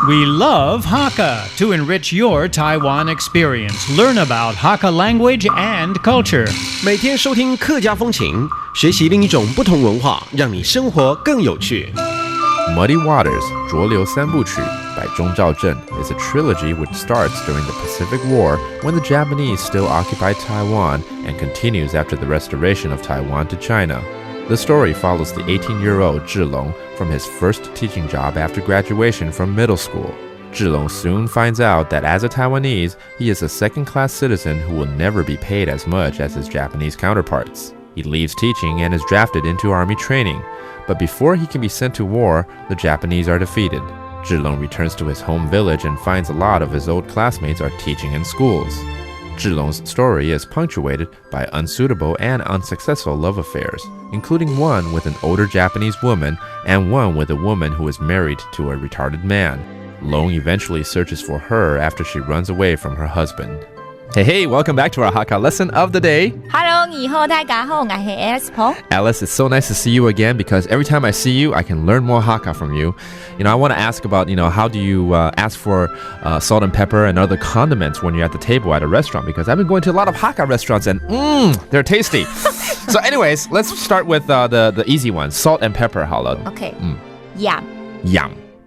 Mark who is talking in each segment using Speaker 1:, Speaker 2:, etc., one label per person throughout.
Speaker 1: We love Hakka to enrich your Taiwan experience. Learn about Hakka language and culture.
Speaker 2: 每天收听客家风情，学习另一种不同文化，让你生活更有趣。
Speaker 3: Muddy Waters 浊流三部曲 by 钟兆正 is a trilogy which starts during the Pacific War when the Japanese still occupied Taiwan and continues after the restoration of Taiwan to China. The story follows the 18-year-old Zhilong from his first teaching job after graduation from middle school. Zhilong soon finds out that as a Taiwanese, he is a second-class citizen who will never be paid as much as his Japanese counterparts. He leaves teaching and is drafted into army training. But before he can be sent to war, the Japanese are defeated. Zhilong returns to his home village and finds a lot of his old classmates are teaching in schools. Zhilong's story is punctuated by unsuitable and unsuccessful love affairs, including one with an older Japanese woman and one with a woman who is married to a retarded man. Long eventually searches for her after she runs away from her husband. Hey, welcome back to our Hakka lesson of the day.
Speaker 4: Hello, 你好，大家好，我係 Alice Paul.
Speaker 3: Alice, it's so nice to see you again because every time I see you, I can learn more Hakka from you. You know, I want to ask about, how do you ask for salt and pepper and other condiments when you're at the table at a restaurant? Because I've been going to a lot of Hakka restaurants and they're tasty. So anyways, let's start with the easy one, salt and pepper. 好了
Speaker 4: Okay. Yam.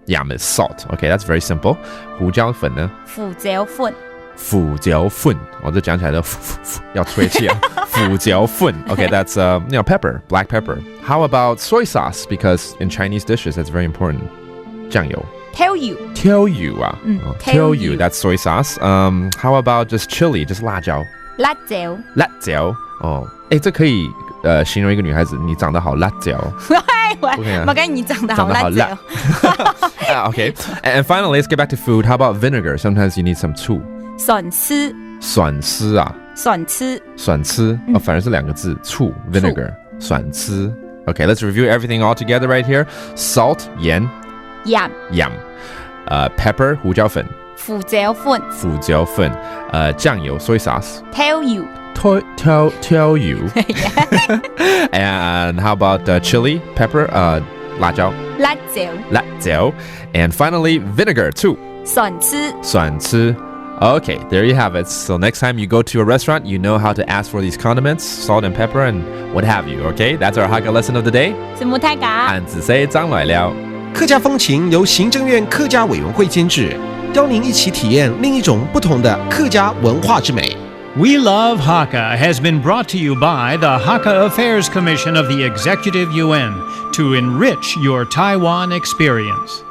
Speaker 3: Yam is salt. Okay, that's very simple. 胡椒粉呢？
Speaker 4: 胡椒粉。
Speaker 3: 腐椒粉，这讲起来的要吹气啊。腐椒粉 Okay, that's pepper, black pepper. How about soy sauce? Because in Chinese dishes, that's very important. 酱油。
Speaker 4: 挑油。
Speaker 3: 挑油啊。挑油 that's soy sauce. How about just chili, just 辣椒？
Speaker 4: 辣椒。
Speaker 3: 辣椒。哦，这可以形容一个女孩子，你长得好辣椒。
Speaker 4: 我跟你长得好辣椒。
Speaker 3: Okay, and finally, let's get back to food. How about vinegar? Sometimes you need some 醋。
Speaker 4: 蒜丝。
Speaker 3: 蒜丝啊。
Speaker 4: 蒜丝。
Speaker 3: 蒜丝反而是两个字，醋 vinegar 蒜丝。Okay, let's review everything all together right here. Salt 盐。
Speaker 4: Yam.
Speaker 3: Pepper 胡椒粉。
Speaker 4: 胡椒粉。
Speaker 3: 酱油 soy sauce.
Speaker 4: 挑油。
Speaker 3: 挑油。And how about chili pepper 辣椒。
Speaker 4: 辣椒。
Speaker 3: And finally vinegar 醋。
Speaker 4: 蒜丝。
Speaker 3: Okay, there you have it. So next time you go to a restaurant, you know how to ask for these condiments, salt and pepper, and what have you. Okay, that's our Hakka lesson of the day.
Speaker 4: 什麼大家？
Speaker 3: 俺只識張來了。
Speaker 2: 客家风情由行政院客家委员会监制，邀您一起体验另一种不同的客家文化之美。
Speaker 1: We Love Hakka has been brought to you by the Hakka Affairs Commission of the Executive Yuan to enrich your Taiwan experience.